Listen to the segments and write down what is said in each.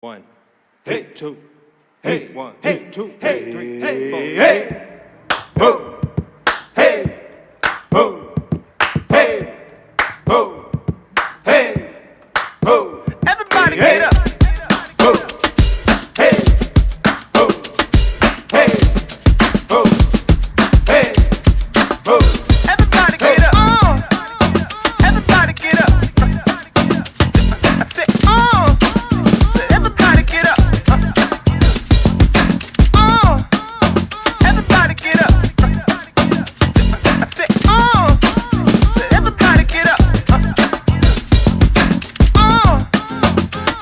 One, hey, two, hey, one, hey, two, hey, three, hey, four, hey, ho, hey, ho, hey, ho, hey, ho. Everybody get up. Ho, hey, ho, hey, ho, hey, ho. Everybody get up. Everybody get up. I said, everybody get up. Everybody get up. I said, everybody get up.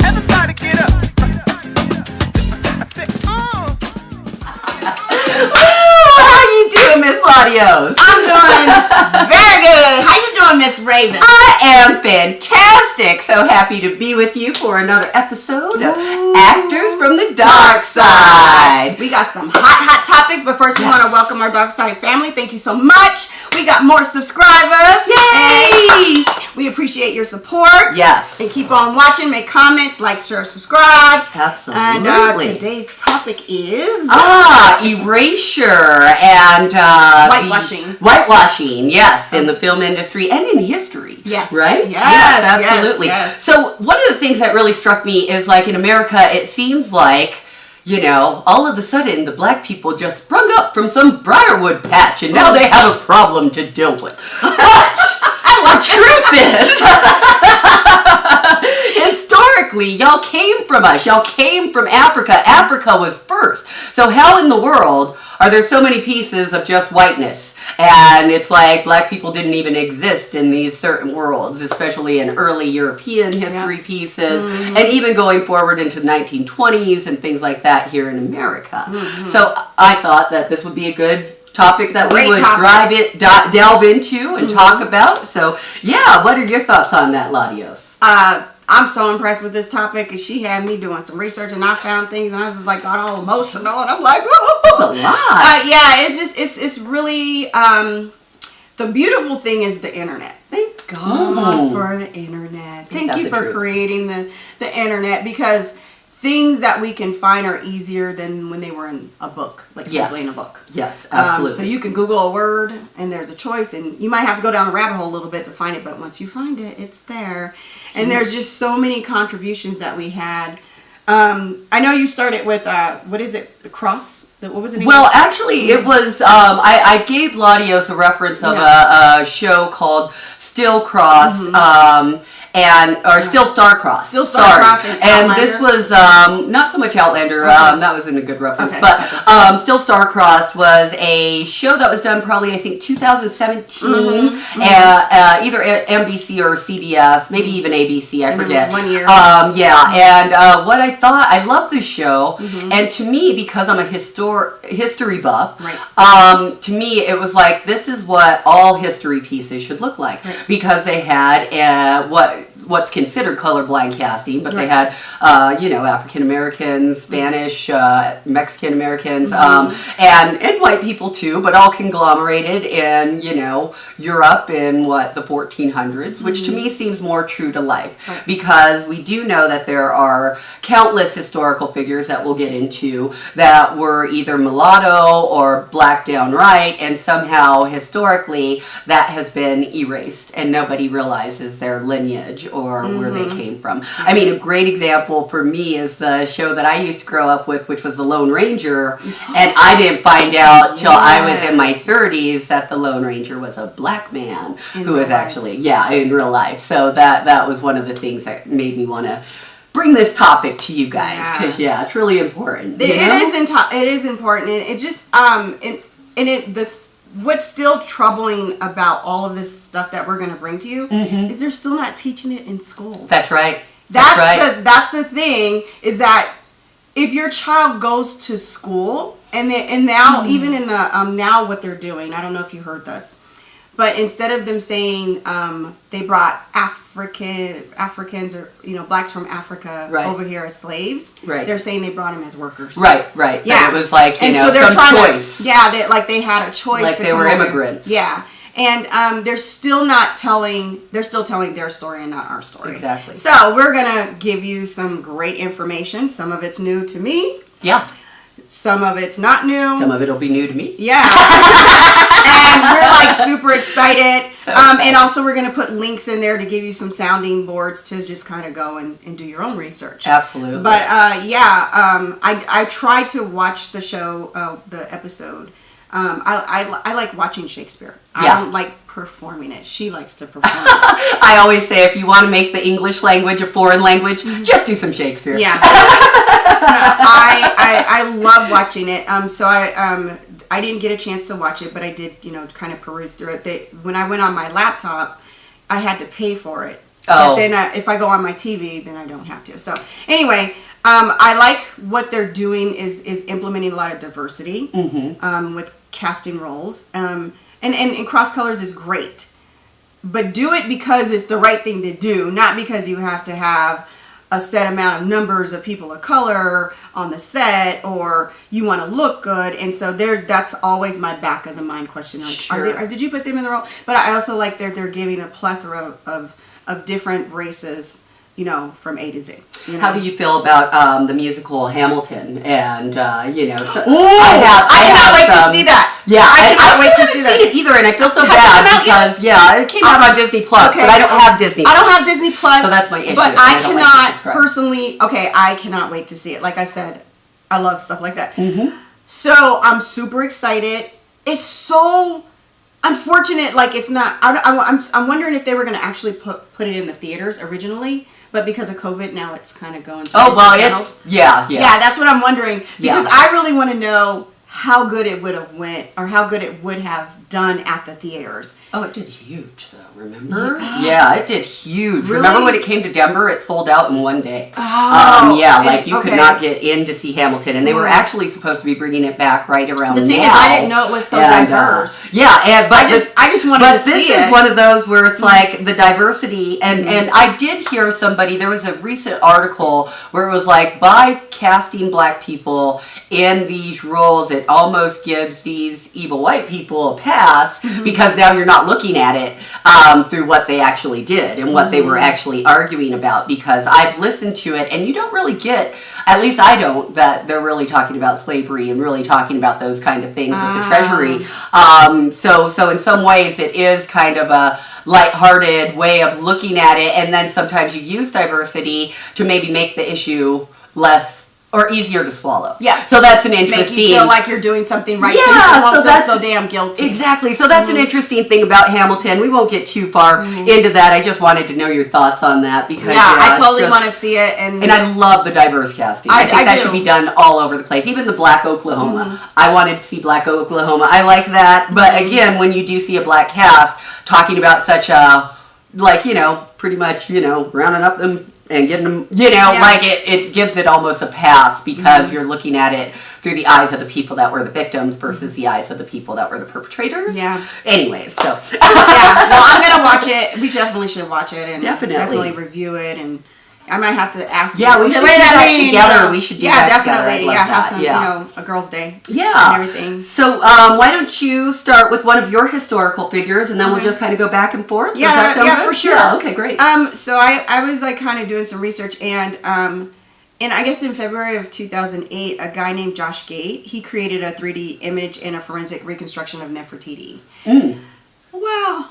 Everybody get up. I said, How you doing, Miss LaDios? I'm doing very good. How you doing, Miss Rav'n? I am fantastic. So happy to be with you for another episode of Actors from the Dark Side. We got some hot topics, but first we want to welcome our Dark Side family. Thank you so much. We got more subscribers. Yay! And we appreciate your support. Yes. And keep on watching, make comments, like, share, subscribe. Absolutely. And today's topic is... Erasure and... Whitewashing. Whitewashing, yes, in the film industry and in history. Yes. Right? Yes, absolutely. yes. So one of the things that really struck me is, like, in America, it seems like, you know, all of a sudden the black people just sprung up from some briarwood patch and now they have a problem to deal with. But the truth is, historically, y'all came from us. Y'all came from Africa. Africa was first. So how in the world are there so many pieces of just whiteness? And it's like black people didn't even exist in these certain worlds, especially in early European history pieces, and even going forward into the 1920s and things like that here in America. So I thought that this would be a good topic that we would delve into and talk about. So yeah, what are your thoughts on that, LaDios? I'm so impressed with this topic, and she had me doing some research, and I found things, and I just like got all emotional, and I'm like, That's a lot. yeah, it's really the beautiful thing is the internet. Thank God for the internet. Thank you for creating the internet, because things that we can find are easier than when they were in a book, like simply in a book. Yes, absolutely. So you can Google a word and there's a choice, and you might have to go down the rabbit hole a little bit to find it, but once you find it, it's there. And there's just so many contributions that we had. I know you started with, what is it, the cross? What was it? Well, actually, it was, I gave LaDios a reference of a show called Still Cross, Still Star-Crossed. Still Star-Crossed and this was not so much Outlander. That wasn't a good reference, but Still Star-Crossed was a show that was done probably, I think, 2017, either NBC or CBS, maybe even ABC. I forget. It was 1 year. What I thought, I loved this show, and to me, because I'm a history buff, to me it was like, this is what all history pieces should look like, because they had what's considered colorblind casting, but they had, African Americans, Spanish, Mexican Americans, and white people too, but all conglomerated in, Europe in the 1400s, which to me seems more true to life, because we do know that there are countless historical figures that we'll get into that were either mulatto or black downright, and somehow historically that has been erased and nobody realizes their lineage or where they came from. I mean, a great example for me is the show that I used to grow up with, which was The Lone Ranger, and I didn't find out till I was in my 30s that the Lone Ranger was a black man who was actually, in real life. So that was one of the things that made me want to bring this topic to you guys, because it's really important. It is important, and it just what's still troubling about all of this stuff that we're going to bring to you is they're still not teaching it in schools. That's right. That's the thing, is that if your child goes to school and now even in the now what they're doing, I don't know if you heard this, but instead of them saying they brought Africans or blacks from Africa over here as slaves, they're saying they brought them as workers. Right. Yeah, but it was like so they're some choice. They had a choice. Like they were immigrants. Yeah. And they're still telling their story and not our story. Exactly. So we're going to give you some great information. Some of it's new to me. Yeah. Some of it's not new. Some of it'll be new to me. Yeah. And we're like super excited. So excited. And also we're going to put links in there to give you some sounding boards to just kind of go and do your own research. Absolutely. But I try to watch the show, the episode. I like watching Shakespeare. Yeah. I don't like performing it. She likes to perform it. I always say if you want to make the English language a foreign language, just do some Shakespeare. Yeah. I love watching it. So I didn't get a chance to watch it, but I did, kind of peruse through it. When I went on my laptop, I had to pay for it. Oh. But then if I go on my TV, then I don't have to. So anyway, I like what they're doing is implementing a lot of diversity with casting roles. And Cross Colors is great. But do it because it's the right thing to do, not because you have to have a set amount of numbers of people of color on the set, or you want to look good. And so that's always my back of the mind question. Like, Sure. did you put them in the role? But I also like that they're giving a plethora of different races, from A to Z. How do you feel about the musical Hamilton? And Ooh, I cannot wait to see that. Yeah, I cannot wait to see that. I haven't seen it either, and I feel so Has it bad come out yet? because it came out on Disney Plus, Okay. but I don't have Disney. I don't have Disney Plus. So that's my issue. But I I don't like cannot to subscribe. personally. Okay, I cannot wait to see it. Like I said, I love stuff like that. Mm-hmm. So I'm super excited. It's so unfortunate. Like it's not. I'm wondering if they were going to actually put it in the theaters originally. But because of COVID, now it's kind of going to channels. Yeah, that's what I'm wondering. Because Yeah. I really want to know how good it would have went, or how good it would have done at the theaters. Oh, it did huge though, remember? Yeah, it did huge. Really? Remember when it came to Denver, it sold out in one day. Oh, You could not get in to see Hamilton, and they were actually supposed to be bringing it back right around now. The thing is, I didn't know it was so diverse. I just wanted to see this it. is one of those where it's like the diversity, and I did hear somebody, there was a recent article where it was like, by casting black people in these roles, it almost gives these evil white people a pass because now you're not looking at it through what they actually did and what they were actually arguing about, because I've listened to it and you don't really get, at least I don't, that they're really talking about slavery and really talking about those kind of things with the Treasury. So in some ways it is kind of a lighthearted way of looking at it, and then sometimes you use diversity to maybe make the issue less or easier to swallow. Yeah. So that's an interesting... Make you feel like you're doing something right, Yeah, so you won't so feel that's- so damn guilty. Exactly. So that's an interesting thing about Hamilton. We won't get too far into that. I just wanted to know your thoughts on that because I it's totally just- want to see it. And I love the diverse casting. I think I that do. should be done all over the place. Even the Black Oklahoma. I wanted to see Black Oklahoma. I like that. But again, when you do see a black cast talking about such a, pretty much, rounding up them and getting them, like it gives it almost a pass because you're looking at it through the eyes of the people that were the victims versus the eyes of the people that were the perpetrators. Yeah. Anyways, so. Well, I'm going to watch it. We definitely should watch it and Definitely. review it. And I might have to ask Yeah, you. we should what do does that mean? together. We should do that together. definitely. I'd love Have that. some, Yeah. a girls' day. Yeah. And everything. So why don't you start with one of your historical figures, and then we'll Okay. just kind of go back and forth? Does Yeah, that sound good? for sure. Yeah, okay, great. So I was like kind of doing some research, and I guess in February of 2008, a guy named Josh Gate, he created a 3D image and a forensic reconstruction of Nefertiti. Well,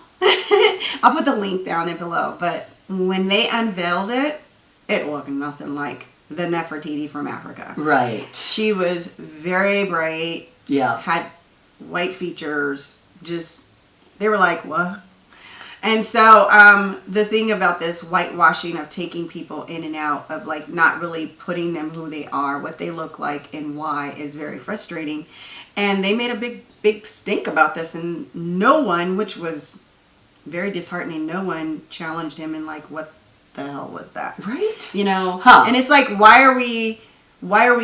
I'll put the link down there below, but when they unveiled it, it looked nothing like the Nefertiti from Africa. Right. She was very bright, Yeah. had white features, they were like, what? And so the thing about this whitewashing of taking people in and out, of like not really putting them who they are, what they look like, and why, is very frustrating. And they made a big stink about this, and no one, which was very disheartening, no one challenged him and like, what the hell was that? Right. Huh. And it's like, why are we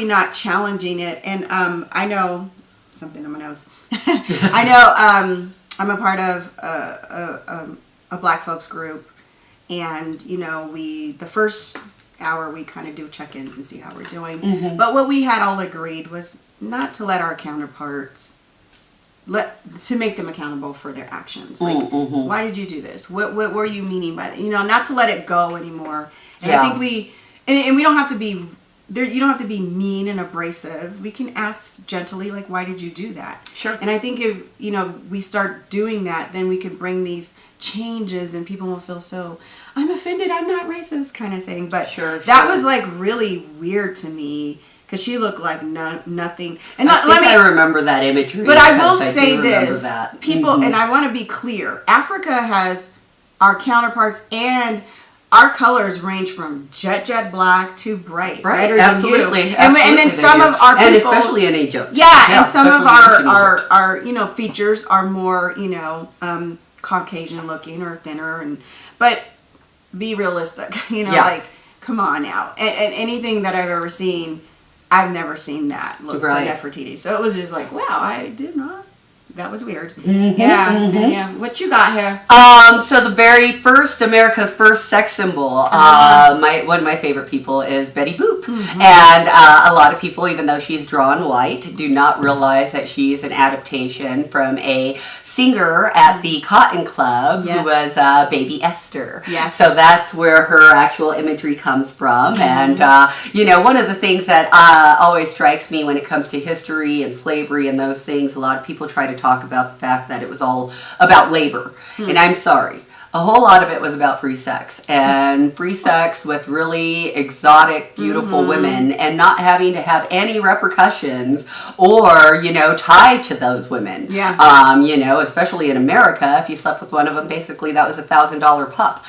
not challenging it? And I know something on my nose. I know I'm a part of a black folks group, and the first hour we kind of do check-ins and see how we're doing. But what we had all agreed was not to let our counterparts to make them accountable for their actions. Like, why did you do this? What were you meaning by that? Not to let it go anymore. And I think and we don't have to be there. You don't have to be mean and abrasive. We can ask gently, like, why did you do that? Sure. And I think if we start doing that, then we can bring these changes, and people will feel so, I'm offended, I'm not racist, kind of thing. But that was like really weird to me. Because she looked like nothing. And I remember that imagery. But I will say this. People, and I want to be clear, Africa has our counterparts, and our colors range from jet black to brighter absolutely, than you. And then some of our people, and especially in Egypt. Yeah, and some of our features are more, Caucasian looking or thinner, but be realistic. Like, come on now. And anything that I've ever seen, I've never seen that look for Nefertiti. So it was just like, wow, I did not. That was weird. Yeah. What you got here? So the very first, America's first sex symbol, one of my favorite people is Betty Boop. And a lot of people, even though she's drawn white, do not realize that she's an adaptation from a singer at the Cotton Club who was Baby Esther. Yes. So that's where her actual imagery comes from. And, one of the things that always strikes me when it comes to history and slavery and those things, a lot of people try to talk about the fact that it was all about labor. And I'm sorry. A whole lot of it was about free sex, and free sex with really exotic, beautiful women, and not having to have any repercussions or, tied to those women. Yeah. Especially in America, if you slept with one of them, basically that was $1,000 pup.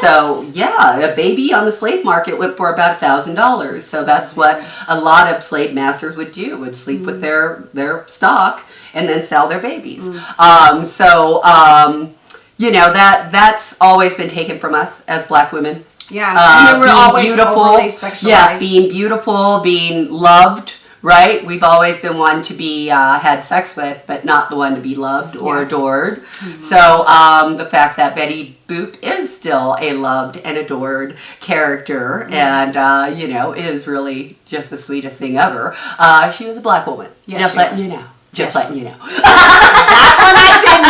So yeah, a baby on the slave market went for about $1,000. So that's what a lot of slave masters would do, would sleep with their stock and then sell their babies. That's always been taken from us as black women. Yeah, and we're always beautiful, overly sexualized. Yeah, being beautiful, being loved, right? We've always been one to be had sex with, but not the one to be loved or adored. So the fact that Betty Boop is still a loved and adored character, and is really just the sweetest thing ever. She was a black woman. Yes, just letting you know. Just letting you know.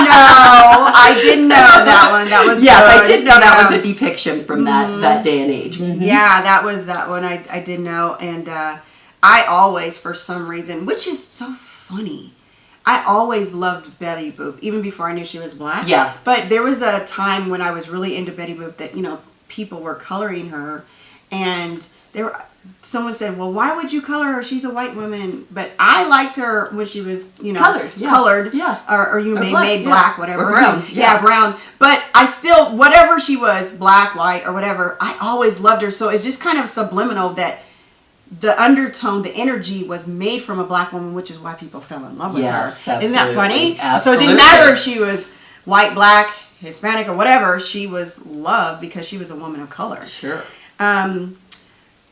That one I didn't know that one. That was yes, good. I did know that was a depiction from that day and age. Yeah, that was that one I did know, and I always, for some reason, which is so funny, I always loved Betty Boop, even before I knew she was black. Yeah. But there was a time when I was really into Betty Boop that people were coloring her, and someone said, well, why would you color her? She's a white woman. But I liked her when she was, colored. Yeah. Or made black, whatever. Or brown. Yeah, brown. But I still, whatever she was, black, white, or whatever, I always loved her. So it's just kind of subliminal that the undertone, the energy was made from a black woman, which is why people fell in love with her. Absolutely. Isn't that funny? Absolutely. So it didn't matter if she was white, black, Hispanic, or whatever. She was loved because she was a woman of color. Sure.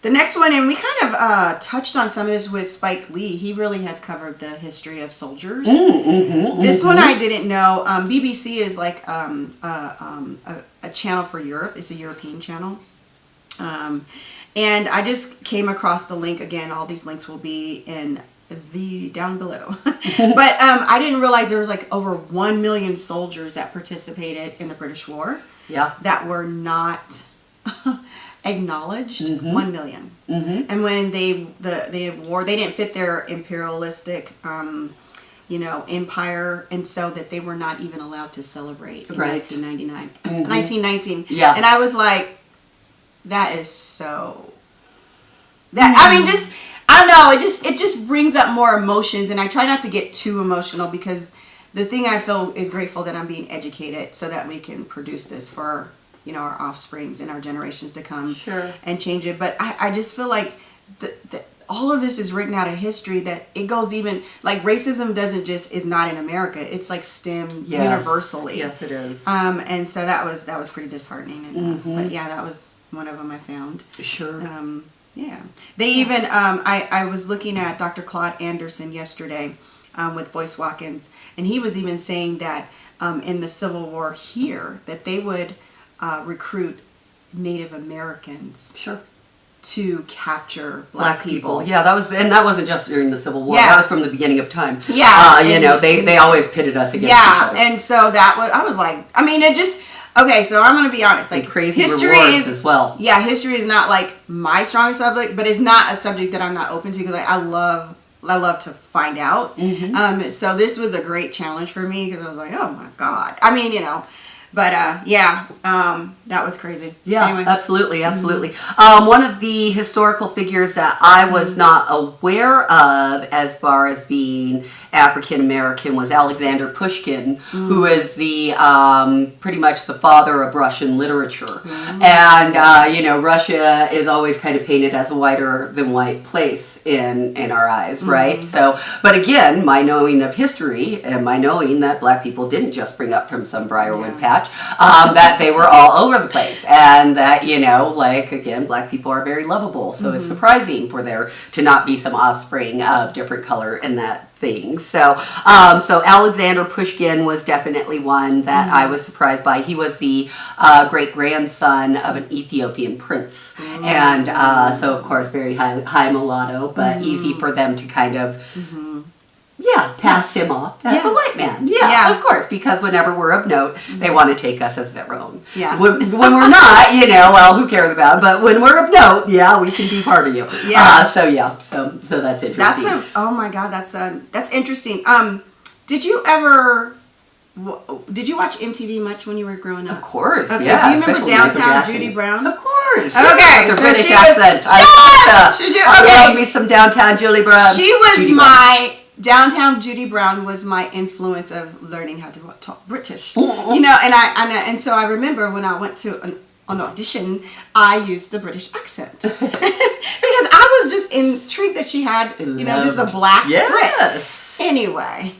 The next one, and we kind of touched on some of this with Spike Lee. He really has covered the history of soldiers. This one I didn't know. BBC is like a channel for Europe. It's a European channel. And I just came across the link. Again, all these links will be in down below. But I didn't realize there was like over 1 million soldiers that participated in the British War. Yeah. That were not acknowledged. 1 million. And when the war, they didn't fit their imperialistic empire, and so that they were not even allowed to celebrate in 1999 1919. Yeah. And I was like, that is so I mean, just I don't know, it just brings up more emotions, and I try not to get too emotional, because the thing I feel is grateful that I'm being educated so that we can produce this for our offsprings and our generations to come. Sure. And change it. But I just feel like all of this is written out of history, that it goes even, like, racism is not in America. It's like stemmed universally. Yes, it is. And so that was pretty disheartening. And, but yeah, that was one of them I found. Sure. Yeah. They even, I was looking at Dr. Claude Anderson yesterday with Boyce Watkins, and he was even saying that in the Civil War here, that they would recruit Native Americans. Sure. to capture Black people. Yeah, that wasn't just during the Civil War. Yeah. That was from the beginning of time. Yeah. They always pitted us against each Yeah, other. and so I was like, I mean, it just, okay, so I'm going to be honest. Like, crazy history rewards is, as well. Yeah, history is not like my strongest subject, but it's not a subject that I'm not open to because I love to find out. Mm-hmm. So this was a great challenge for me because I was like, oh my God. I mean, but that was crazy. Yeah, Anyway. absolutely. One of the historical figures that I was not aware of as far as being African American was Alexander Pushkin, who is the pretty much the father of Russian literature. And Russia is always kind of painted as a whiter than white place in our eyes, right? So, but again, my knowing of history and my knowing that Black people didn't just spring up from some briarwood patch, that they were all over the place, and that again, Black people are very lovable. So it's surprising for there to not be some offspring of different color in that thing. So Alexander Pushkin was definitely one that I was surprised by. He was the great grandson of an Ethiopian prince, and so of course very high mulatto, but easy for them to kind of pass him off as a white man. Yeah, of course, because whenever we're of note, they want to take us as their own. Yeah. When we're not, well, who cares about it? But when we're of note, we can be part of you. Yeah. So that's interesting. Oh my God, that's interesting. Did you watch MTV much when you were growing up? Of course, Okay. yeah. Do you remember especially Michael Downtown Jackson. Judy Brown? Of course. Okay, The so British she was- accent. Yes! I love me some Downtown Julie Brown. She was Judy my Downtown Judy Brown was my influence of learning how to talk British. And so I remember when I went to an audition, I used the British accent because I was just intrigued that she had this is a black Yes. Brit. Anyway,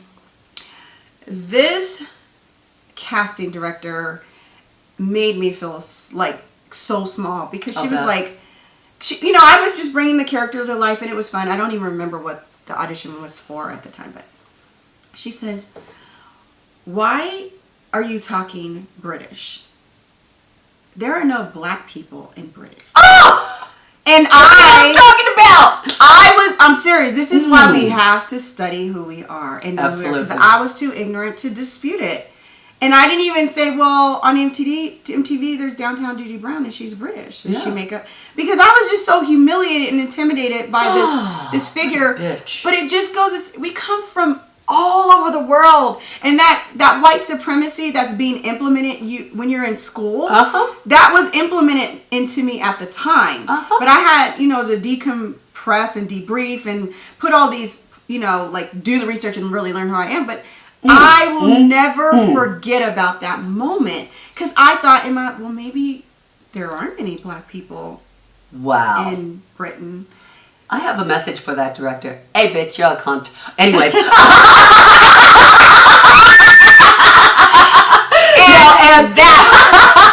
this casting director made me feel like so small because she was like, I was just bringing the character to life and it was fun. I don't even remember what the audition was for at the time, but she says, "Why are you talking British? There are no black people in British." Oh! And I'm serious. This is why we have to study who we are and know who we are, because I was too ignorant to dispute it. And I didn't even say, well, on MTV, there's Downtown Judy Brown, and she's British. Does she make up? Because I was just so humiliated and intimidated by this figure. Bitch. But it just goes, we come from all over the world. And that white supremacy that's being implemented when you're in school, that was implemented into me at the time. But I had, to decompress and debrief and put all these, do the research and really learn who I am. But I will never forget about that moment because I thought maybe there aren't any black people in Britain. I have a message for that director. Hey, bitch, you're a cunt. Anyways. and that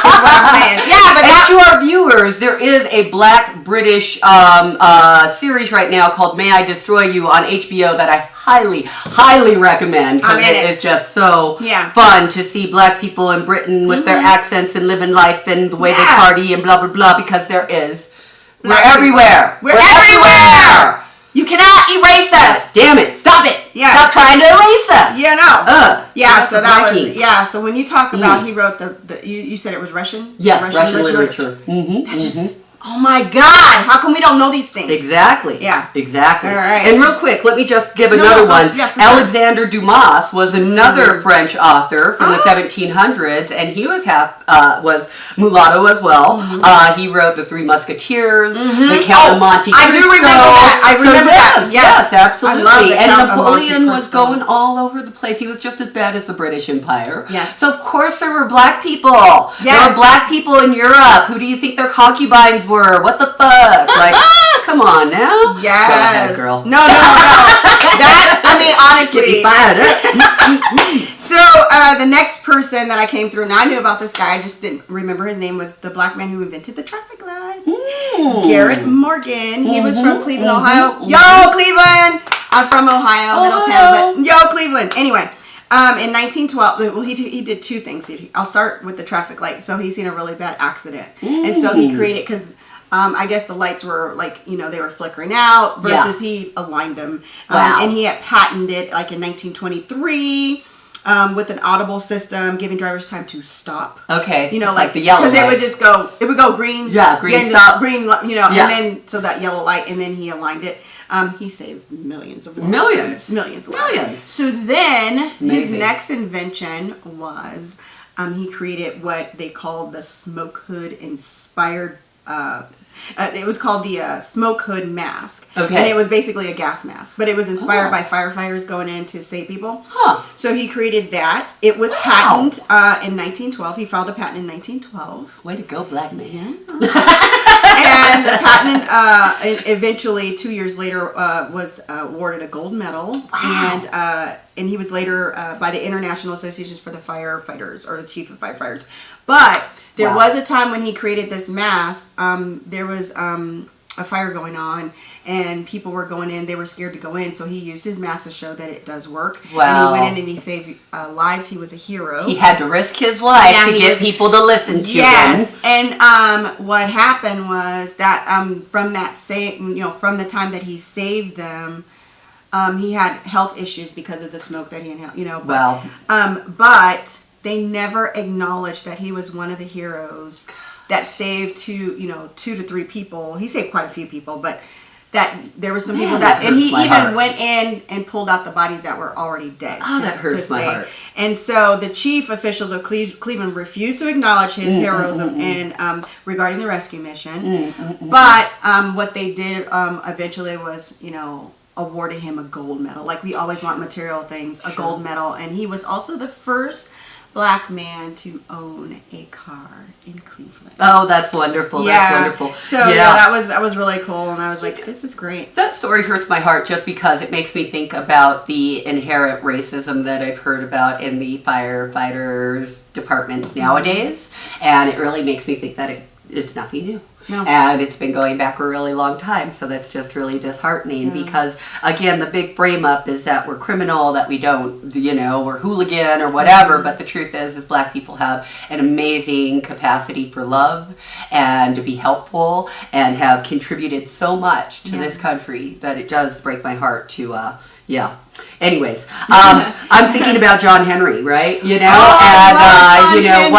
is what I'm saying. Yeah, but to our viewers, there is a black British series right now called May I Destroy You on HBO that I highly recommend because it is just so fun to see black people in Britain with their accents and living life and the way they party and blah blah blah, because we're everywhere. We're everywhere. You cannot erase us. Damn it! Stop it! Yes. Stop trying to erase us. Yeah, no. So that breaking. was So when you talk about he wrote you said it was Russian. Yes, Russian literature. That just. Oh my God! How come we don't know these things? Exactly. Yeah. Exactly. All right. And real quick, let me just give another one. Yeah, Alexander Dumas was another French author from the 1700s, and he was was mulatto as well. He wrote The Three Musketeers, The Count of Monte Cristo. I do remember that. I remember that. Yes, absolutely. I love the and Count of Napoleon Monte was going all over the place. He was just as bad as the British Empire. Yes. So of course there were black people. Yes. There were black people in Europe. Who do you think their concubines were? What the fuck? Like, come on now. Yes. Go ahead, girl. No. Honestly. So the next person that I came through, and I knew about this guy, I just didn't remember his name, was the black man who invented the traffic lights. Garrett Morgan. He was from Cleveland, Ohio. Yo, Cleveland! I'm from Ohio, Middletown, but yo, Cleveland. Anyway. In 1912, well, he did two things. I'll start with the traffic light. So he's seen a really bad accident. And so he created, because I guess the lights were like, they were flickering out versus he aligned them. And he had patented it like in 1923 with an audible system, giving drivers time to stop. Okay. Like the yellow because light. it would go green. Yeah, green stop. Green, and then so that yellow light, and then he aligned it. He saved millions of lives. Millions of lives. So then his next invention was he created what they called the smoke hood inspired. It was called the smoke hood mask. Okay. And it was basically a gas mask, but it was inspired by firefighters going in to save people. Huh. So he created that. It was patented in 1912. He filed a patent in 1912. Way to go, black man. And the patent eventually 2 years later was awarded a gold medal. Wow. And he was later by the International Associations for the Firefighters, or the Chief of Firefighters. But there was a time when he created this mask. There was a fire going on, and people were going in. They were scared to go in, so he used his mask to show that it does work. Wow. And he went in and he saved lives. He was a hero. He had to risk his life to get people to listen to him. Yes, and what happened was that from the time that he saved them, he had health issues because of the smoke that he inhaled. But they never acknowledged that he was one of the heroes that saved 2 to 3 people. He saved quite a few people, but that there were some people that, and he even went in and pulled out the bodies that were already dead. Oh, that hurts my heart. And so the chief officials of Cleveland refused to acknowledge his heroism and regarding the rescue mission. But what they did eventually was, awarded him a gold medal. Like we always want material things, a gold medal. And he was also the first Black man to own a car in Cleveland. Oh, that's wonderful. That's wonderful. So that was really cool, and I was like, this is great. That story hurts my heart just because it makes me think about the inherent racism that I've heard about in the firefighters departments nowadays, and it really makes me think that it's nothing new. No. And it's been going back a really long time, so that's just really disheartening because, again, the big frame up is that we're criminal, that we don't, we're hooligan or whatever, but the truth is Black people have an amazing capacity for love and to be helpful and have contributed so much to this country that it does break my heart to, Anyways, I'm thinking about John Henry, right? One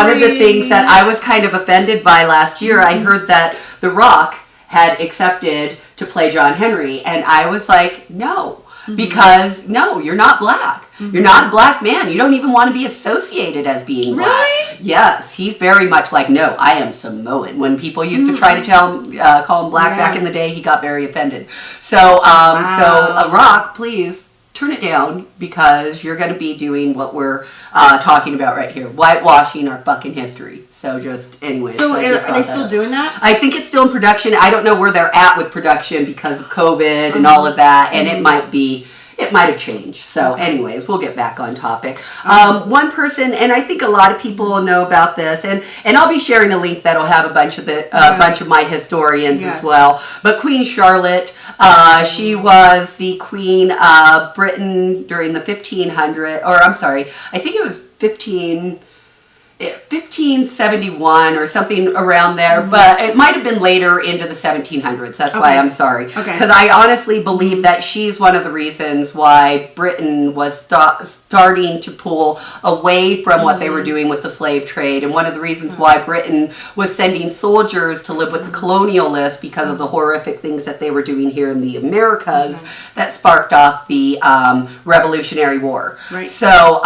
of the things that I was kind of offended by last year, I heard that The Rock had accepted to play John Henry, and I was like, no, because no, you're not Black. You're not a Black man. You don't even want to be associated as being Black. Really? Yes, he's very much like, no, I am Samoan. When people used to try to call him Black back in the day, he got very offended. So, so Rock, please turn it down because you're going to be doing what we're talking about right here, whitewashing our fucking history. So just anyway. So are they still doing that? I think it's still in production. I don't know where they're at with production because of COVID and all of that, and it might have changed. So anyways, we'll get back on topic. One person, and I think a lot of people will know about this, and I'll be sharing a link that'll have a bunch of my historians as well. But Queen Charlotte, she was the Queen of Britain during the 1571 or something around there, but it might have been later into the 1700s. That's why I'm sorry. Because I honestly believe that she's one of the reasons why Britain was starting to pull away from what they were doing with the slave trade, and one of the reasons why Britain was sending soldiers to live with the colonialists because of the horrific things that they were doing here in the Americas that sparked off the Revolutionary War. Right. So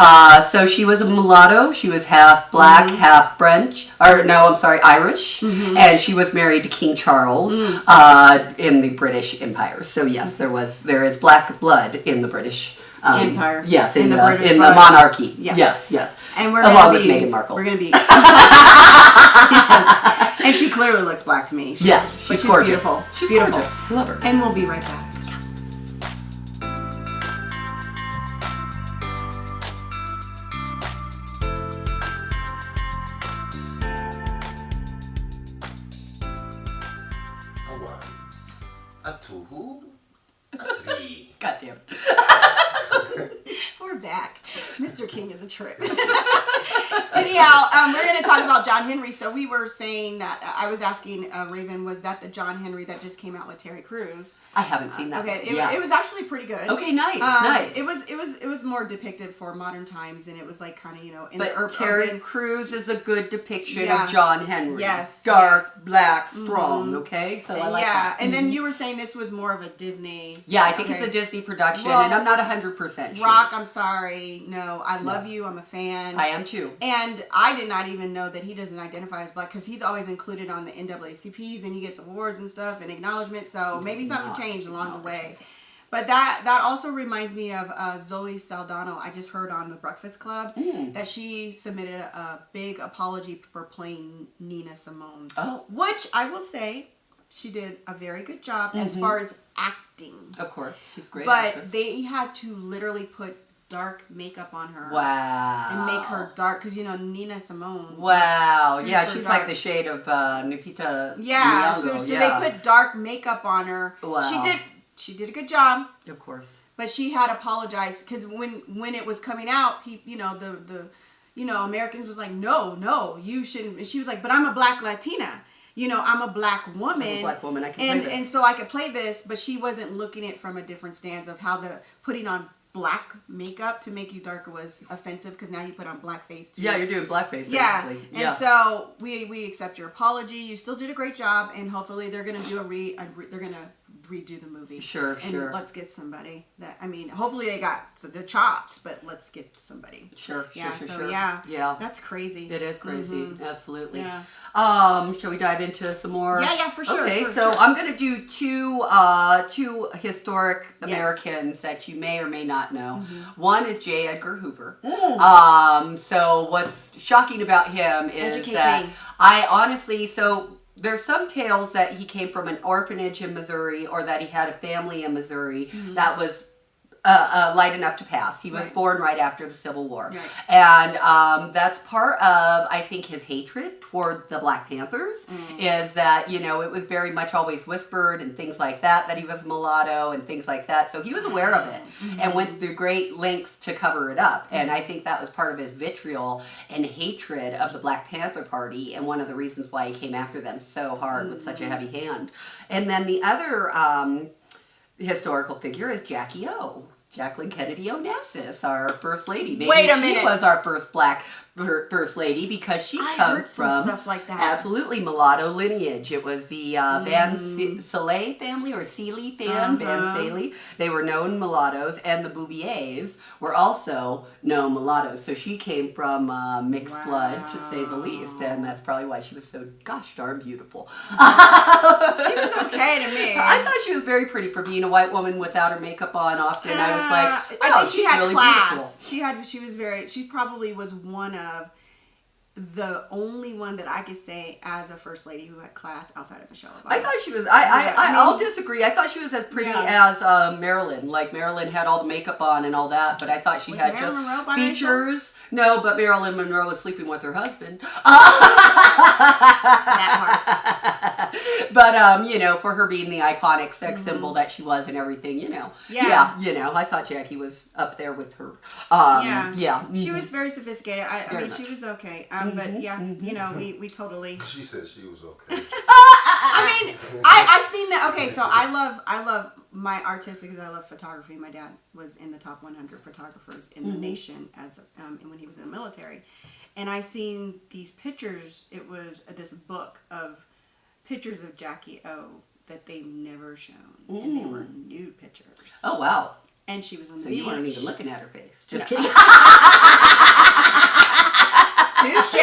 she was a mulatto. She was half Black, half French, Irish, and she was married to King Charles in the British Empire. So yes, there is Black blood in the British Empire. Yes, in the British monarchy. Yes. Yes. And we're along gonna with Meghan Markle. We're gonna be. Yes. And she clearly looks Black to me. She's gorgeous. Beautiful. She's beautiful. gorgeous. I love her. And we'll be right back. A two, a three. God damn it. We're back. Mr. King is a trip. Anyhow, we're going to talk about John Henry. So we were saying that, I was asking Rav'n, was that the John Henry that just came out with Terry Crews? I haven't seen that. Okay, Yeah. it was actually pretty good. Okay, nice. It was more depicted for modern times, and it was like kind of, you know, in But the Terry urban. Crews is a good depiction Yeah. of John Henry. Yes, Dark, yes. black, strong. Okay, so I like that. And then you were saying this was more of a Disney. Yeah, I think okay. it's a Disney production, Well, and I'm not 100% sure. Rock, I'm sorry. No, I love you. I'm a fan. I am too. And I did not even know that he doesn't identify as black, because he's always included on the NAACPs and he gets awards and stuff and acknowledgments. So maybe something changed along the way. But that also reminds me of Zoe Saldana. I just heard on the Breakfast Club that she submitted a big apology for playing Nina Simone. Oh. Which I will say, she did a very good job as far as acting. Of course, she's a great. But actress. they had to literally put dark makeup on her. Wow. And make her dark, because, you know, Nina Simone. Wow. was Yeah, super she's dark. like the shade of Lupita Yeah, Nyong'o. so yeah. they put dark makeup on her. Wow. She did a good job. Of course. But she had apologized, because when it was coming out, you know, the Americans was like, no, you shouldn't. And she was like, but I'm a black Latina. You know, I'm a black woman. I'm a black woman. I can play this. And so I could play this, but she wasn't looking at it from a different stance of how the putting on black makeup to make you darker was offensive, because now you put on blackface too. Yeah, you're doing blackface, basically. Yeah, and Yeah. so we accept your apology. You still did a great job, and hopefully they're gonna do they're gonna redo the movie. Sure, and sure. let's get somebody that, I mean, hopefully they got the chops, but let's get somebody. Sure. Sure. Yeah. That's crazy. It is crazy. Absolutely. Yeah. Shall we dive into some more? Yeah, for sure. Okay, for so sure. I'm going to do two historic Americans that you may or may not know. Mm-hmm. One is J. Edgar Hoover. So what's shocking about him is Educate that me. I honestly, so there's some tales that he came from an orphanage in Missouri, or that he had a family in Missouri that was light enough to pass. He was Right. born right after the Civil War. Right. And that's part of, I think, his hatred toward the Black Panthers, is that, you know, it was very much always whispered and things like that he was mulatto and things like that. So he was aware of it and went through great lengths to cover it up. And I think that was part of his vitriol and hatred of the Black Panther Party, and one of the reasons why he came after them so hard with such a heavy hand. And then the other historical figure is Jackie O. Jacqueline Kennedy Onassis, our first lady. Maybe Wait a she minute. was our first black first lady, because she I comes heard some from stuff like that. absolutely mulatto lineage. It was the Van Sallee family, or Sealy Van Sallee. They were known mulattoes, and the Bouviers were also known mulattoes. So she came from mixed blood, to say the least, and that's probably why she was so gosh darn beautiful. She was okay to me. I thought she was very pretty for being a white woman without her makeup on. Often I was like, I oh, think she she's had really class. beautiful. She probably was one of the only one that I could say as a first lady who had class outside of Michelle Obama. I thought she was. I mean- I'll disagree. I thought she was as pretty as Marilyn. Like Marilyn had all the makeup on and all that, but I thought she Was had Marilyn Monroe just biracial? features. No, but Marilyn Monroe was sleeping with her husband. That part. But you know, for her being the iconic sex symbol that she was and everything, you know. Yeah. You know, I thought Jackie was up there with her. Yeah. She was very sophisticated. I Very mean, she much. was okay. But yeah, you know, we totally. She said she was okay. I mean, I seen that. Okay, so I love my artistic, because I love photography. My dad was in the top 100 photographers in the nation as when he was in the military, and I seen these pictures. It was this book of pictures of Jackie O that they've never shown, and they were nude pictures. Oh wow! And she was on the So beach. you weren't even looking at her face. Just kidding. Touche.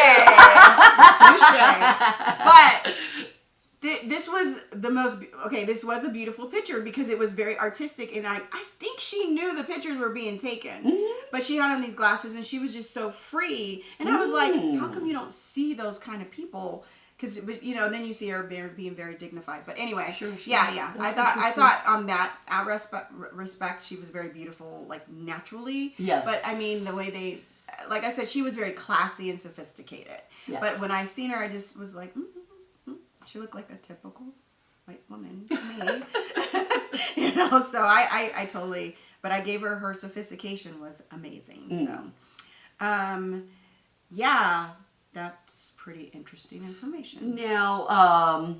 But this was the most, this was a beautiful picture, because it was very artistic, and I think she knew the pictures were being taken. But she had on these glasses, and she was just so free. And I was like, how come you don't see those kind of people? Because, you know, then you see her being very dignified. But anyway, Sure. yeah. I thought on that respect, she was very beautiful, like naturally. Yes. But I mean, the way they, like I said, she was very classy and sophisticated. Yes. But when I seen her, I just was like, she looked like a typical white woman to me. You know, so I totally but I gave her sophistication was amazing. So, yeah, that's pretty interesting information. Now,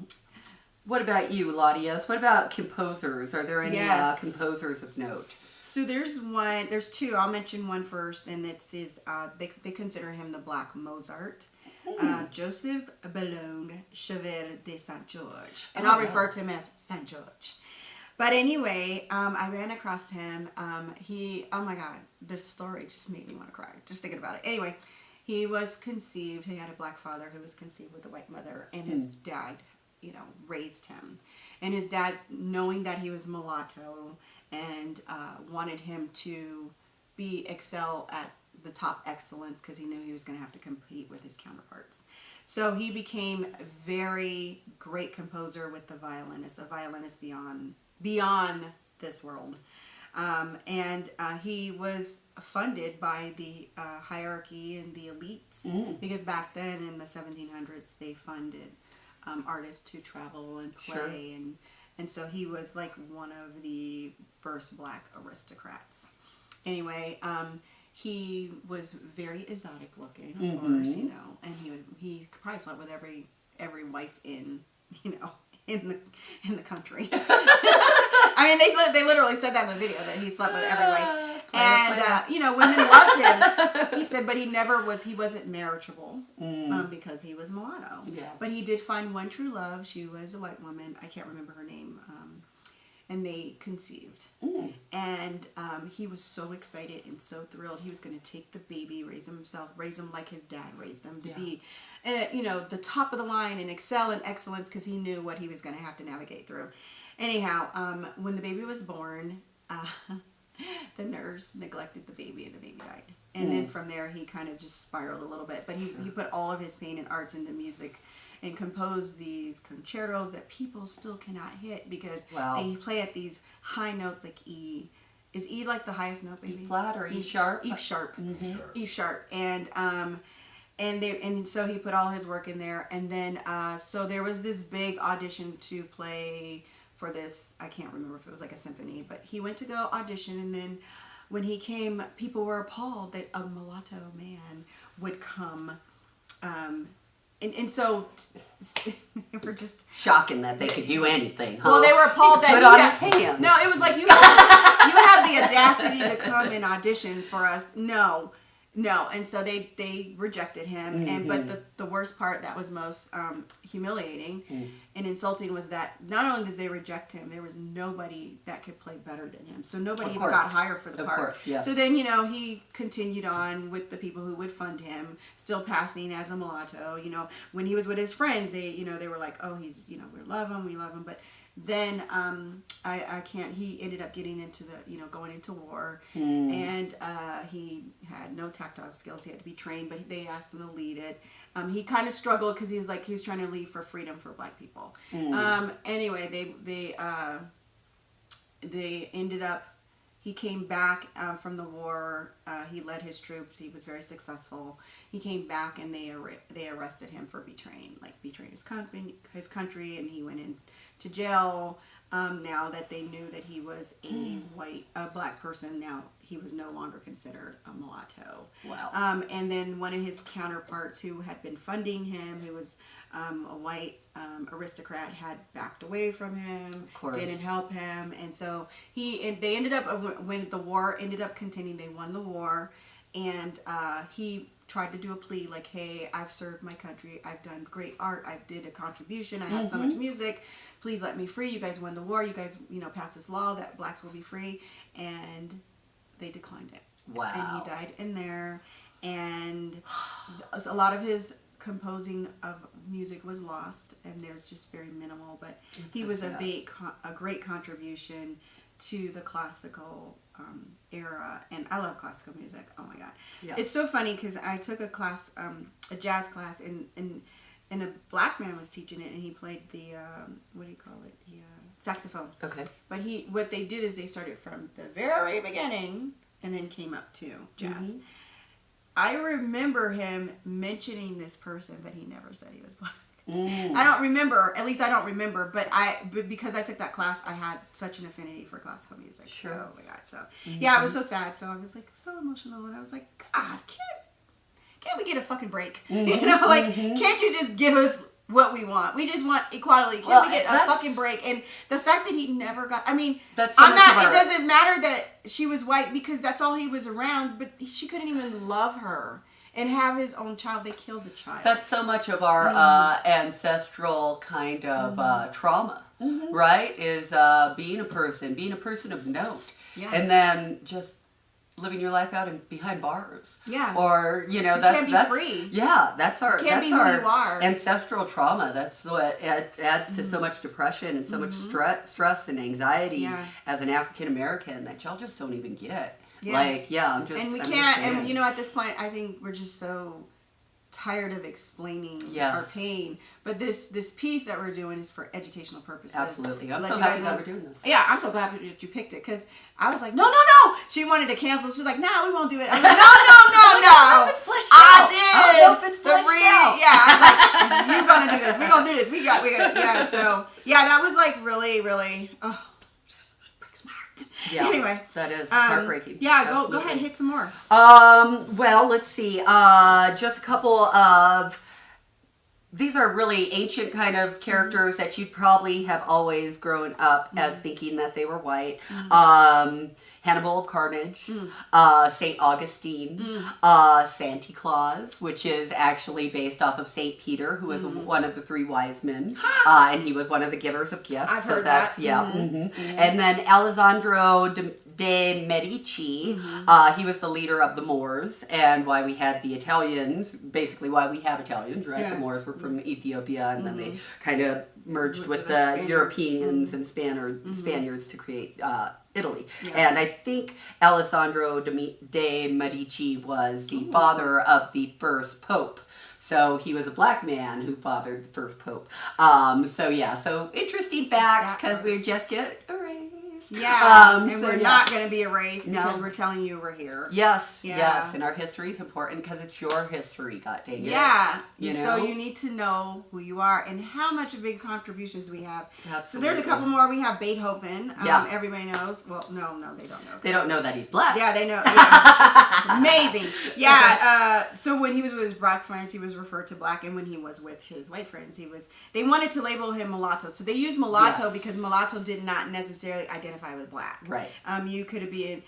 what about you, LaDios? What about composers? Are there any composers of note? So there's two. I'll mention one first, and it's they consider him the Black Mozart. Joseph Boulogne, Chevalier de Saint George. And I'll refer to him as Saint George. But anyway, I ran across him. Oh my God, this story just made me want to cry, just thinking about it. Anyway, he was conceived, he had a black father who was conceived with a white mother, and his dad, raised him. And his dad, knowing that he was mulatto and wanted him to excel at the top excellence because he knew he was going to have to compete with his counterparts. So he became a very great composer with the violinist, a violinist beyond this world. And he was funded by the hierarchy and the elites because back then in the 1700s they funded artists to travel and play, and so he was like one of the first black aristocrats. Anyway, he was very exotic looking, of course, and he probably slept with every wife in the country. I mean, they literally said that in the video that he slept with every wife, and women loved him. He said, but he wasn't marriageable because he was mulatto. Yeah. But he did find one true love. She was a white woman. I can't remember her name. And they conceived. And he was so excited and so thrilled. He was going to take the baby, raise him like his dad raised him to be, the top of the line and excel in excellence because he knew what he was going to have to navigate through. Anyhow, when the baby was born, the nurse neglected the baby and the baby died. And then from there, he kind of just spiraled a little bit. But he put all of his pain and arts into music and composed these concertos that people still cannot hit because they play at these high notes like E. Is E like the highest note, baby? E flat or E sharp? E sharp. E sharp. And so he put all his work in there. And then so there was this big audition to play for this. I can't remember if it was like a symphony, but he went to go audition, and then when he came, people were appalled that a mulatto man would come. And so they were just shocking that they could do anything. Huh? Well, they were appalled that put on his pants. No, it was like you have the audacity to come and audition for us. No, and so they rejected him. But the worst part that was most humiliating and insulting was that not only did they reject him, there was nobody that could play better than him. So nobody even got hired for the part. Course, yes. So then he continued on with the people who would fund him, still passing as a mulatto. When he was with his friends, they were like, oh, he's we love him, but. Then I can't. He ended up getting into going into war, and he had no tactile skills. He had to be trained, but they asked him to lead it. He kind of struggled because he was trying to lead for freedom for black people. Anyway, they ended up. He came back from the war. He led his troops. He was very successful. He came back, and they arrested him for betraying his country, and he went into jail. Now that they knew that he was a black person, now he was no longer considered a mulatto. Wow. And then one of his counterparts who had been funding him, who was a white aristocrat, had backed away from him, didn't help him, and so they ended up, when the war ended up continuing, they won the war, and he tried to do a plea like, hey, I've served my country, I've done great art, I did a contribution, I have so much music, please let me free. You guys won the war, you guys passed this law that blacks will be free, and they declined it. Wow. And he died in there, and a lot of his composing of music was lost, and there's just very minimal, but he was a great contribution to the classical era, and I love classical music. Oh my God. Yeah. It's so funny because I took a class, a jazz class, and a black man was teaching it, and he played the the saxophone. Okay. But what they did is they started from the very beginning and then came up to jazz. I remember him mentioning this person, but he never said he was black. I don't remember. At least I don't remember. But because I took that class, I had such an affinity for classical music. Sure. Oh my god. So yeah, it was so sad. So I was like so emotional, and I was like, God, can't we get a fucking break? You know, like can't you just give us what we want? We just want equality. Can't we get a fucking break? And the fact that he never got, I mean, that's so I'm much not, of it our- doesn't matter that she was white because that's all he was around, but she couldn't even love her and have his own child. They killed the child. That's so much of our ancestral kind of trauma, right? Is being a person of note, and then just living your life out behind bars. Yeah. Or, you know, you that's... can't be that's, free. Yeah, that's our... You can't that's be who our you are. ancestral trauma. That's what adds to so much depression and so much stress and anxiety as an African American that y'all just don't even get. Yeah. Like, I'm just... And we I'm can't, just saying. and you know, at this point, I think we're just so tired of explaining our pain. But this piece that we're doing is for educational purposes. Absolutely. I'm let so you happy guys that know. we're doing this. Yeah, I'm so glad that you picked it because I was like, no. She wanted to cancel. She's like, we won't do it. I was like, no. I don't know if it's fleshed out. I don't know if it's fleshed out. Yeah, I was like, you're gonna do this. We're gonna do this. We got. Yeah. So yeah, that was like really. Oh, just breaks my heart. Yeah. Anyway, that is heartbreaking. Yeah, Absolutely. go ahead, hit some more. Well, let's see. Just a couple of... These are really ancient kind of characters that you'd probably have always grown up as thinking that they were white. Hannibal of Carnage, St. Augustine, Santa Claus, which is actually based off of St. Peter, who was one of the three wise men, and he was one of the givers of gifts. I've heard that. And then Alessandro de Medici, he was the leader of the Moors, and why we had the Italians, basically why we have Italians, right? Yeah. The Moors were from Ethiopia, and then they kind of merged with the the Spaniards. Europeans and Spaniards to create Italy. Yeah. And I think Alessandro de Medici was the father of the first pope. So he was a black man who fathered the first pope. So interesting facts because we just get erased. Yeah, and we're not going to be erased because we're telling you we're here. Yes, and our history is important because it's your history, god dang it. Yeah, you know? So you need to know who you are and how much big contributions we have. Absolutely. So there's a couple more. We have Beethoven. Everybody knows. Well, no, they don't know. They don't know that he's black. Yeah, they know. Yeah. Amazing. Yeah. So when he was with his black friends, he was referred to black, and when he was with his white friends, they wanted to label him mulatto. So they used mulatto because mulatto did not necessarily identify with black. Right. You could have been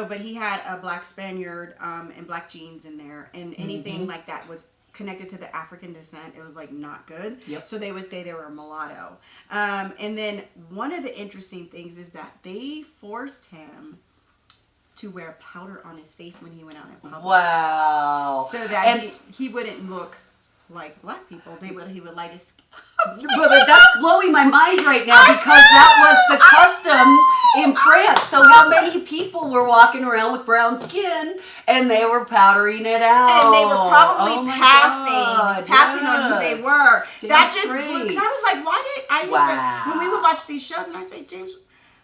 but he had a black Spaniard and black genes in there, and anything like that was connected to the African descent. It was like not good. Yep. So they would say they were mulatto. And then one of the interesting things is that they forced him to wear powder on his face when he went out in public. Wow. So that he wouldn't look like black people. He would light his skin. But that's blowing my mind right now because that was the custom in France. So how many people were walking around with brown skin and they were powdering it out? And they were probably God, passing on who they were. Damn That just straight. because I was like, why did I used to, when we would watch these shows and I say, James,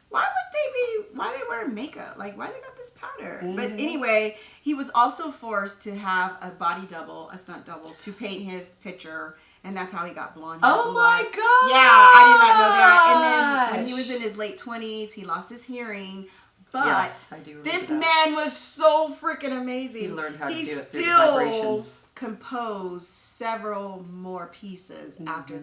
why are they wearing makeup? Like, why they got this powder? But anyway, he was also forced to have a body double, a stunt double, to paint his picture. And that's how he got blonde hair. Oh my God. Yeah, I did not know that. And then when he was in his late 20s, he lost his hearing. But yes, I do this that. man was so freaking amazing. He learned how to do it through the still vibrations. composed several more pieces after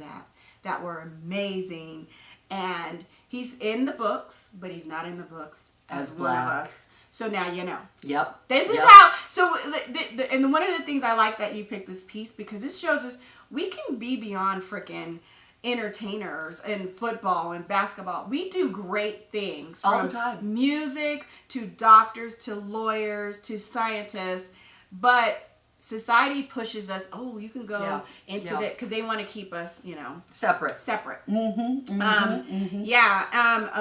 that were amazing. And he's in the books, but he's not in the books as one of us. So now you know. Yep. This is how. So, and one of the things I like that you picked this piece because this shows us we can be beyond freaking entertainers in football and basketball. We do great things all from the time. Music to doctors to lawyers to scientists, but society pushes us. Oh, you can go into that because they want to keep us, separate. My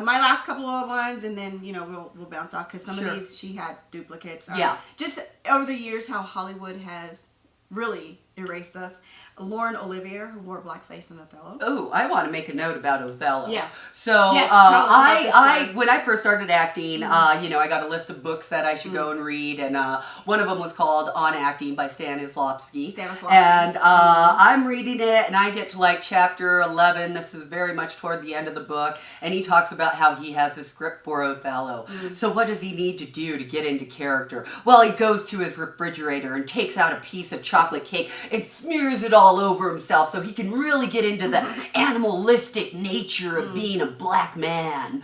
last couple of ones, and then we'll bounce off because some of these she had duplicates. Just over the years, how Hollywood has really erased us. Lauren Olivier, who wore blackface in Othello. Oh, I want to make a note about Othello. Yeah. So Yes, tell us about this story. when I first started acting, you know, I got a list of books that I should go and read, and one of them was called On Acting by Stanislavski. And I'm reading it, and I get to like chapter 11. This is very much toward the end of the book, and he talks about how he has a script for Othello. So what does he need to do to get into character? Well, he goes to his refrigerator and takes out a piece of chocolate cake and smears it all over himself so he can really get into the animalistic nature of being a black man.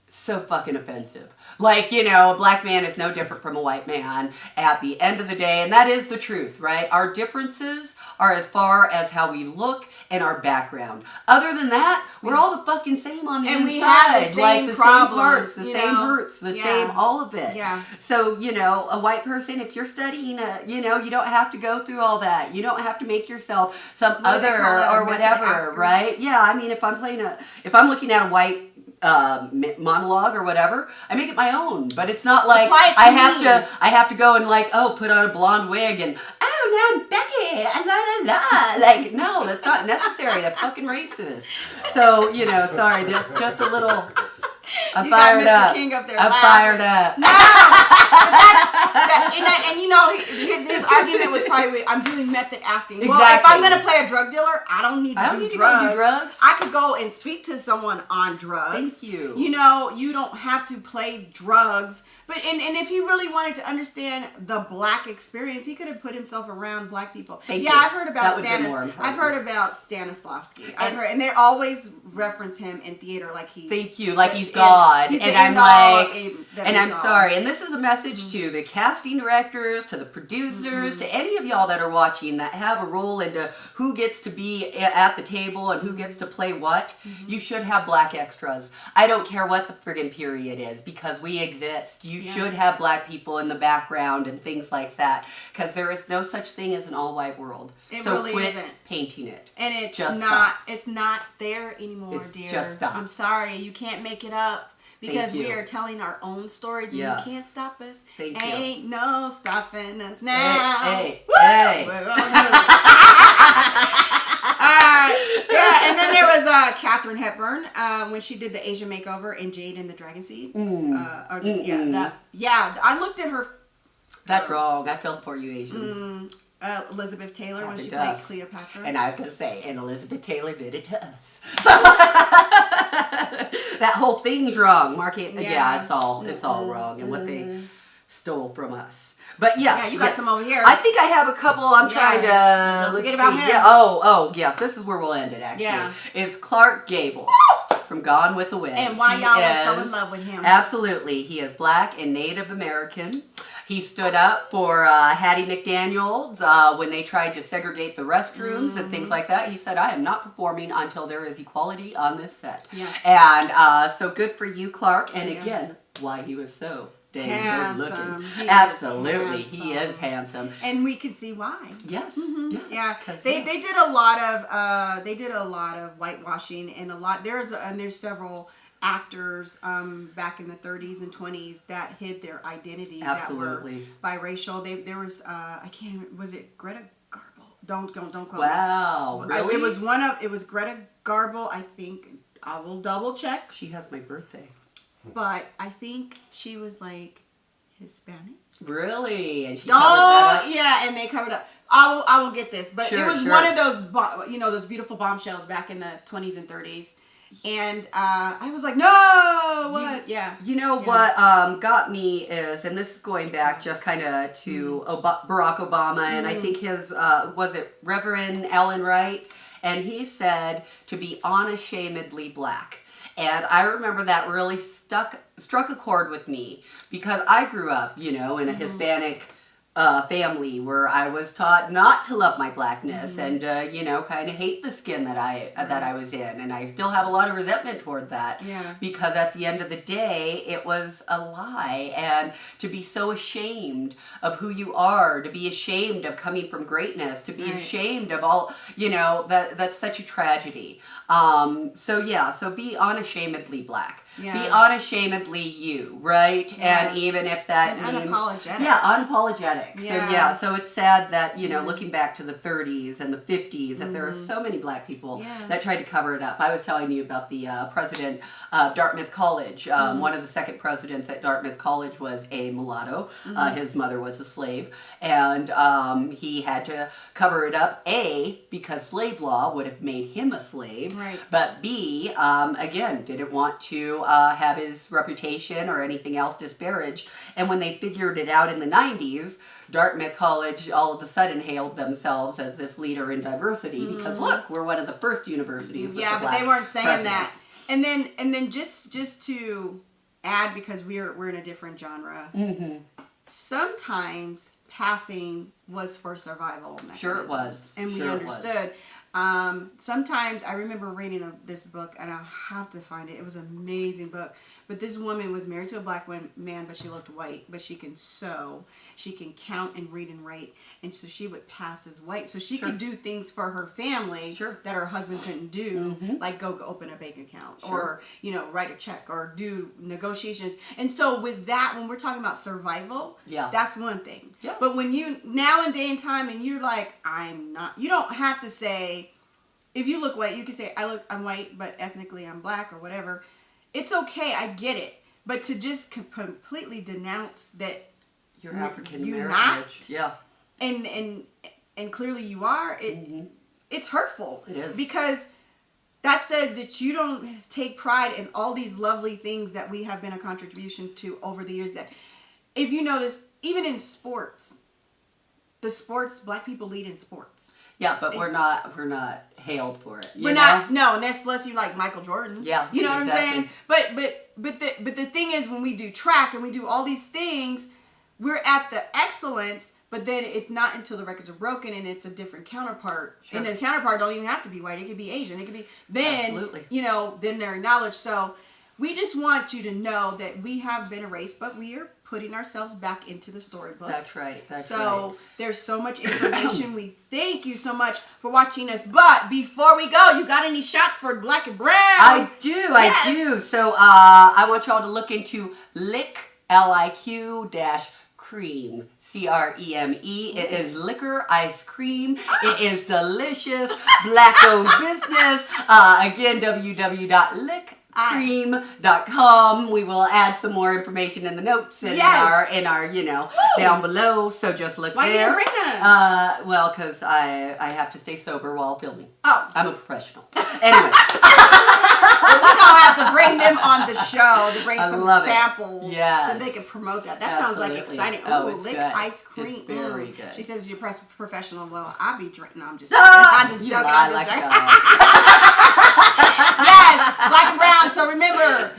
So fucking offensive. Like, you know, a black man is no different from a white man at the end of the day, and that is the truth, right? Our differences are as far as how we look and our background. Other than that, we're all the fucking same on the inside. And we have the same like the problems, same parts, the same hurts, the same all of it. Yeah. So, you know, a white person, if you're studying, you know, you don't have to go through all that. You don't have to make yourself some other or whatever, right? Yeah, I mean, if I'm looking at a white monologue or whatever, I make it my own, but it's not like I have to go and like, put on a blonde wig and now I'm Becky and la la la. Like, no, that's not necessary. That's fucking racist. So, you know, sorry, just a little. I'm fired up. King up there I'm laughing. fired up. No, and you know, his argument was probably, I'm doing method acting. Exactly. Well, if I'm gonna play a drug dealer, I don't need to do drugs. I could go and speak to someone on drugs. Thank you. You know, you don't have to play drugs. But and if he really wanted to understand the black experience, he could have put himself around black people. Thank you. I've heard about I've heard about Stanislavski. And they always reference him in theater like he's. Thank you, like he's God. He's and I'm like, and I'm all. sorry. And this is a message to the casting directors, to the producers, to any of y'all that are watching that have a role into who gets to be at the table and who gets to play what. You should have black extras. I don't care what the friggin' period is, because we exist. You should have black people in the background and things like that, because there is no such thing as an all-white world. It so really quit isn't. painting it. And it's just not. stop. It's not there anymore, It's dear. just stop. I'm sorry, you can't make it up. Because Thank we you. are telling our own stories, and Yes. you can't stop us. Thank you. Ain't no stopping us now. Hey, Woo! hey. We're gonna do it. Yeah, and then there was Katharine Hepburn when she did the Asian makeover in Jade and the Dragon Seed. I looked at her. That's wrong. I felt for you Asians. Elizabeth Taylor when she Happened to played us. Cleopatra. And I was going to say, and Elizabeth Taylor did it to us. That whole thing's wrong. It's all wrong, and what they stole from us. But yeah, you got some over here. I think I have a couple. I'm trying to forget about him. Yeah. Oh, yes. This is where we'll end it. Actually, it's Clark Gable from Gone with the Wind. And why y'all are so in love with him? Absolutely, he is black and Native American. He stood up for Hattie McDaniels when they tried to segregate the restrooms and things like that. He said, I am not performing until there is equality on this set. Yes. And so good for you, Clark. And again, why he was so dang good looking. Absolutely, he is handsome. And we can see why. Yes. Mm-hmm. Yes. Yeah. They did a lot of whitewashing, and there's several actors back in the 30s and 20s that hid their identity. Absolutely. That were biracial. There was was it Greta Garbo? Don't quote me. Wow. Really? It was Greta Garbo, I think. I will double check. She has my birthday. But I think she was like Hispanic. Really? And she covered that up? Yeah, and they covered up. I will get this, but it was one of those those beautiful bombshells back in the 20s and 30s. And I was like, no, what? You know what got me is, and this is going back just kind of to Barack Obama, and I think his, was it Reverend Ellen Wright? And he said to be unashamedly black. And I remember that really struck a chord with me, because I grew up, in a Hispanic family where I was taught not to love my blackness and kind of hate the skin that I was in, and I still have a lot of resentment toward that. Yeah. Because at the end of the day, it was a lie, and to be so ashamed of who you are, to be ashamed of coming from greatness, to be ashamed of all, that's such a tragedy. So be unashamedly black. Yeah. Be unashamedly you, right? Yeah. And even if that And means unapologetic. Yeah, unapologetic. Yeah. So it's sad that, looking back to the 30s and the 50s, that there are so many black people that tried to cover it up. I was telling you about the president of Dartmouth College. One of the second presidents at Dartmouth College was a mulatto. His mother was a slave. And he had to cover it up, A, because slave law would have made him a slave. Right. But B, again, didn't want to have his reputation or anything else disparaged. And when they figured it out in the 90s, Dartmouth College all of a sudden hailed themselves as this leader in diversity because look, we're one of the first universities with Yeah, the but black they weren't saying president. that. And then just to add, because we're in a different genre. Sometimes passing was for survival mechanisms. Sure it was. And we Sure it was. understood. Sometimes I remember reading this book, and I'll have to find it. It was an amazing book. But this woman was married to a black man, but she looked white. But she can sew, she can count and read and write, and so she would pass as white. So she could do things for her family that her husband couldn't do, like go open a bank account or write a check or do negotiations. And so with that, when we're talking about survival, that's one thing. Yeah. But when you now in day and time, and you're like, I'm not. You don't have to say. If you look white, you can say, I'm white, but ethnically I'm black or whatever. It's okay, I get it. But to just completely denounce that You're African you're American. not, and clearly you are, it's hurtful. It is. Because that says that you don't take pride in all these lovely things that we have been a contribution to over the years. That, if you notice, even in sports, black people lead in sports. Yeah, but we're not hailed for it. We're not, no, unless you like Michael Jordan. Yeah, you know what exactly. I'm saying. But the thing is, when we do track and we do all these things, we're at the excellence. But then it's not until the records are broken and it's a different counterpart. Sure. And the counterpart don't even have to be white. It could be Asian. It could be then. Then they're acknowledged. So we just want you to know that we have been erased, but we are putting ourselves back into the storybooks. That's right. So there's so much information. We thank you so much for watching us. But before we go, you got any shots for Black and Brown? I do. So I want y'all to look into Lick, LIQ-cream. CREME. It is liquor ice cream. It is delicious. Black-owned business. Again, www.lickcream.com. We will add some more information in the notes and in our down below. So just look Why there. Why you bring them? Well, because I have to stay sober while filming. Oh, I'm a professional. Anyway. Well, we're gonna have to bring them on the show to bring some samples so they can promote that. That sounds like exciting. Oh, Ooh, lick good. ice cream. It's very good. She says you're professional. Well, I'll be drinking. No, I'm just joking. I'm just joking. Yes, Black and Brown. So remember.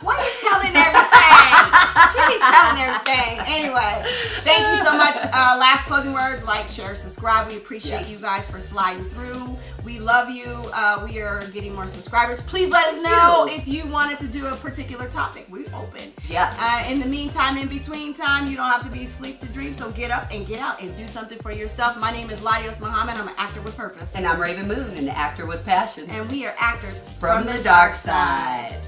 Why are you telling everything? She be telling everything. Anyway, thank you so much. Last closing words: like, share, subscribe. We appreciate you guys for sliding through. We love you. We are getting more subscribers. Please let us know if you wanted to do a particular topic. We're open. Yeah. In the meantime, in between time, you don't have to be asleep to dream. So get up and get out and do something for yourself. My name is LaDios Muhammad. I'm an actor with purpose. And I'm Rav'n, an actor with passion. And we are actors from the dark side.